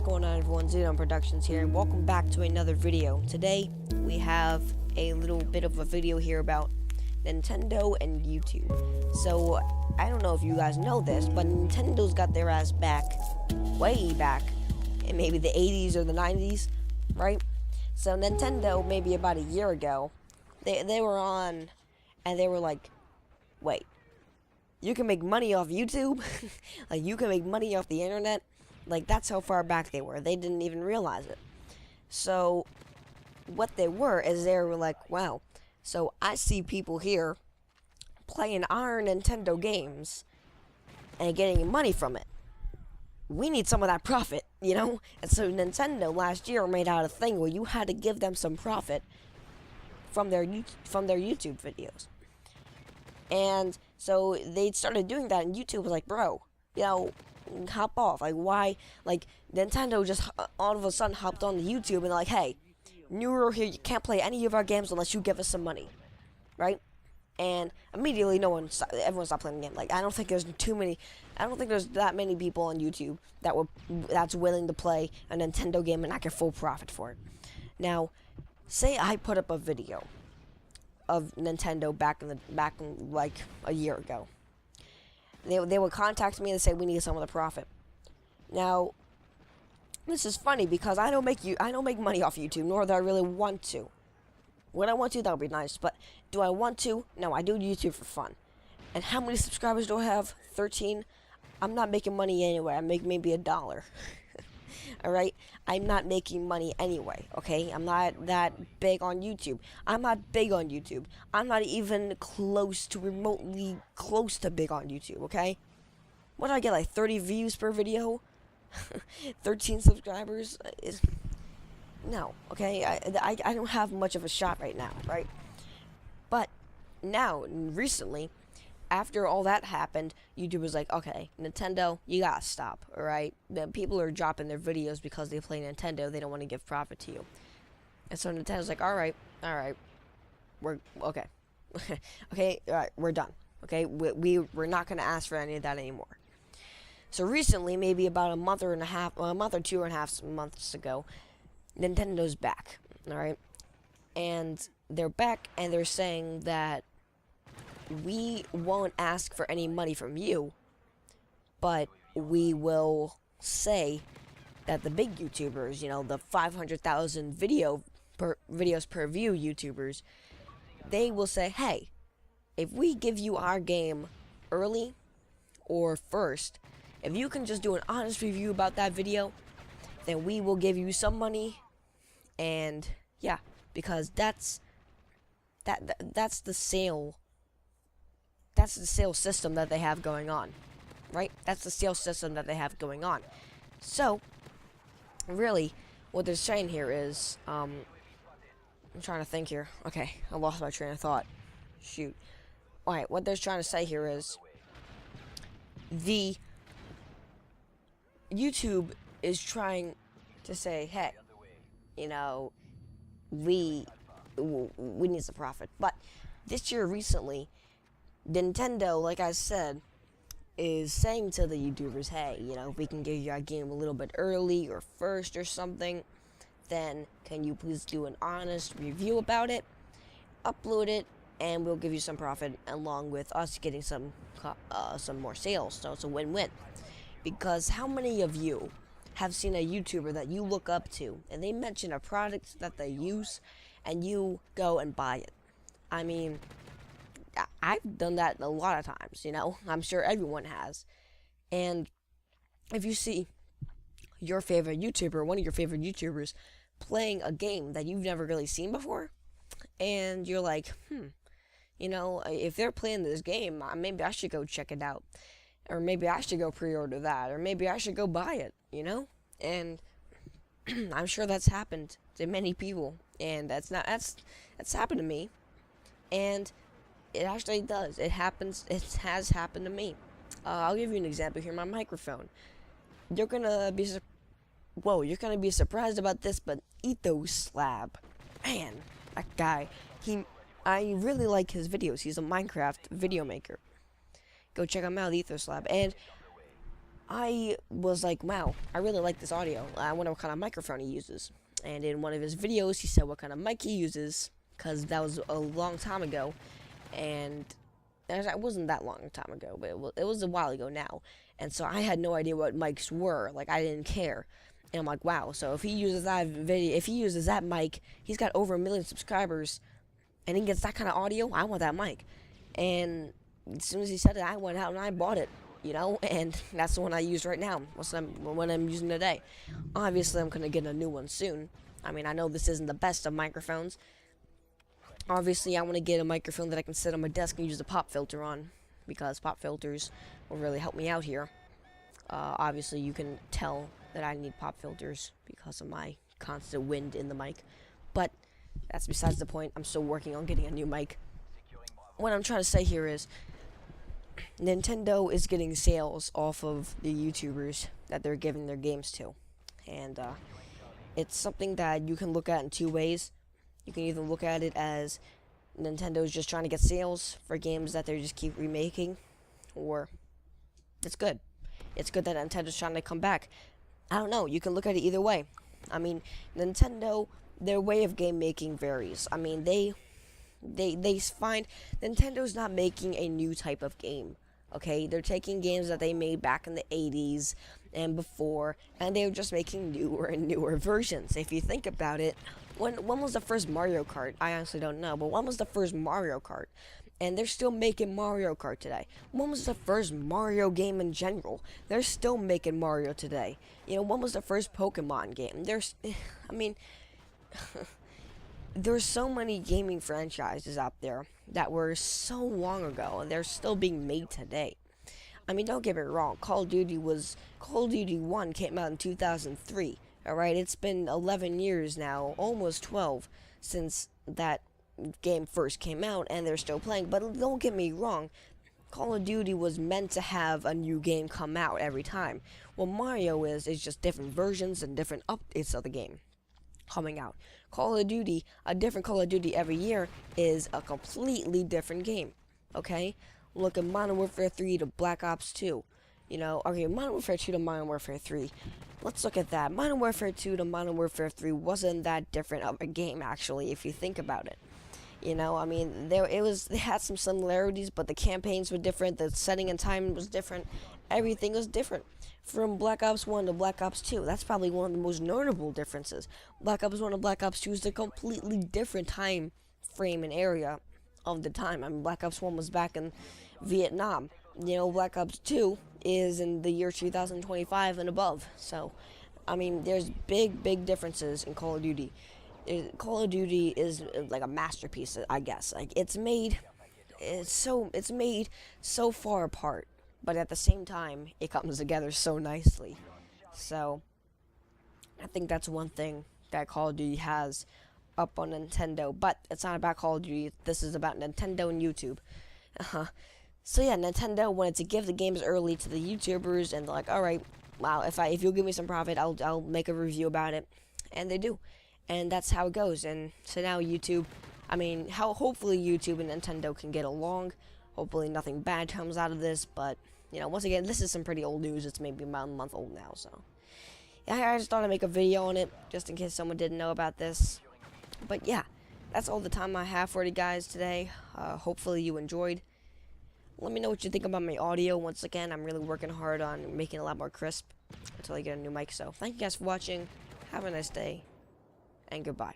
is going on, everyone? XexonProductions here, and welcome back to another video. Today, we have a little bit of a video here about Nintendo and YouTube. So, I don't know if you guys know this, but Nintendo's got their ass back, way back, in maybe the 80s or the 90s, right? So, Nintendo, maybe about a year ago, they were on, and they were like, wait, you can make money off YouTube? Like, you can make money off the internet? Like, that's how far back they were. They didn't even realize it. So, what they were is they were like, wow, so I see people here playing our Nintendo games and getting money from it. We need some of that profit, you know? And so Nintendo last year made out a thing where you had to give them some profit from their YouTube videos. And so they started doing that, and YouTube was like, bro, you know, hop off. Like, why? Like, Nintendo just all of a sudden hopped on the YouTube and like, hey, new rule here, you can't play any of our games unless you give us some money, right? And immediately everyone stopped playing the game. Like, I don't think there's that many people on YouTube that's willing to play a Nintendo game and not get full profit for it. Now, say I put up a video of Nintendo back in like a year ago. They would contact me and say we need some of the profit. Now, this is funny because I don't make money off YouTube, nor do I really want to. When I want to, that would be nice, but do I want to? No, I do YouTube for fun. And how many subscribers do I have? 13. I'm not making money anyway. I make maybe $1. Alright? I'm not making money anyway, okay? I'm not that big on YouTube. I'm not big on YouTube. I'm not even remotely close to big on YouTube, okay? What do I get, like 30 views per video? 13 subscribers? No, okay? I don't have much of a shot right now, right? But now, recently, after all that happened, YouTube was like, okay, Nintendo, you gotta stop, alright? The people are dropping their videos because they play Nintendo, they don't want to give profit to you. And so Nintendo's like, alright, we're, okay. Okay, alright, we're done. Okay, we're not gonna ask for any of that anymore. So recently, maybe about a month or 2.5 months ago, Nintendo's back, alright? And they're back, and they're saying that we won't ask for any money from you, but we will say that the big YouTubers, you know, the 500,000 videos per view YouTubers, they will say, hey, if we give you our game early or first, if you can just do an honest review about that video, then we will give you some money. And yeah, because that's the sale. That's the sales system that they have going on, right? That's the sales system that they have going on. So, really, what they're saying here is, I'm trying to think here. Okay, I lost my train of thought. Shoot. Alright, what they're trying to say here is, the YouTube is trying to say, hey, you know, we need some profit. But this year, recently, Nintendo, like I said, is saying to the YouTubers, hey, you know, if we can give you our game a little bit early or first or something, then can you please do an honest review about it, upload it, and we'll give you some profit along with us getting some more sales. So it's a win-win. Because how many of you have seen a YouTuber that you look up to and they mention a product that they use and you go and buy it? I mean, I've done that a lot of times, you know. I'm sure everyone has. And if you see your favorite YouTuber, one of your favorite YouTubers, playing a game that you've never really seen before, and you're like, you know, if they're playing this game, maybe I should go check it out. Or maybe I should go pre-order that. Or maybe I should go buy it, you know? And I'm sure that's happened to many people. And that's happened to me. And it actually does. It happens. It has happened to me. I'll give you an example here. My microphone. You're gonna be surprised about this, but XexonProductions, man, that guy. I really like his videos. He's a Minecraft video maker. Go check him out, XexonProductions. And I was like, wow, I really like this audio. I wonder what kind of microphone he uses. And in one of his videos, he said what kind of mic he uses, because that was a long time ago. And it wasn't that long a time ago, but it was a while ago now. And so I had no idea what mics were. Like, I didn't care. And I'm like, wow, so if he uses that mic, he's got over 1 million subscribers, and he gets that kind of audio, I want that mic. And as soon as he said it, I went out and I bought it, you know, and that's the one I use right now, what I'm using today. Obviously, I'm going to get a new one soon. I mean, I know this isn't the best of microphones. Obviously, I want to get a microphone that I can sit on my desk and use a pop filter on, because pop filters will really help me out here. Obviously, you can tell that I need pop filters because of my constant wind in the mic, but that's besides the point. I'm still working on getting a new mic. What I'm trying to say here is Nintendo is getting sales off of the YouTubers that they're giving their games to, and it's something that you can look at in two ways. You can either look at it as Nintendo's just trying to get sales for games that they just keep remaking, or it's good. It's good that Nintendo's trying to come back. I don't know. You can look at it either way. I mean, Nintendo, their way of game making varies. I mean, they find Nintendo's not making a new type of game. Okay, they're taking games that they made back in the 80s and before, and they're just making newer and newer versions. If you think about it, when was the first Mario Kart? I honestly don't know, but when was the first Mario Kart? And they're still making Mario Kart today. When was the first Mario game in general? They're still making Mario today. You know, when was the first Pokemon game? I mean, there's so many gaming franchises out there that were so long ago, and they're still being made today. I mean, don't get me wrong. Call of Duty 1 came out in 2003. All right, it's been 11 years now, almost 12, since that game first came out, and they're still playing. But don't get me wrong, Call of Duty was meant to have a new game come out every time. What Mario is just different versions and different updates of the game coming out. Call of Duty, a different Call of Duty every year, is a completely different game. Okay, look at Modern Warfare 3 to Black Ops 2. You know, okay, Modern Warfare 2 to Modern Warfare 3. Let's look at that. Modern Warfare 2 to Modern Warfare 3 wasn't that different of a game, actually, if you think about it. You know, I mean, they had some similarities, but the campaigns were different, the setting and time was different, everything was different. From Black Ops 1 to Black Ops 2, that's probably one of the most notable differences. Black Ops 1 to Black Ops 2 is a completely different time frame and area of the time. I mean, Black Ops 1 was back in Vietnam. You know, Black Ops 2 is in the year 2025 and above. So, I mean, there's big differences in Call of Duty. Call of Duty is like a masterpiece, I guess. Like, it's made so far apart, but at the same time, it comes together so nicely. So, I think that's one thing that Call of Duty has up on Nintendo. But it's not about Call of Duty. This is about Nintendo and YouTube. So yeah, Nintendo wanted to give the games early to the YouTubers, and they're like, all right, wow, if you'll give me some profit, I'll make a review about it, and they do, and that's how it goes. And so now YouTube, I mean, hopefully YouTube and Nintendo can get along. Hopefully nothing bad comes out of this, but you know, once again, this is some pretty old news. It's maybe about a month old now, so yeah, I just thought I'd make a video on it just in case someone didn't know about this. But yeah, that's all the time I have for you guys today. Hopefully you enjoyed. Let me know what you think about my audio. Once again, I'm really working hard on making it a lot more crisp until I get a new mic. So thank you guys for watching. Have a nice day, and goodbye.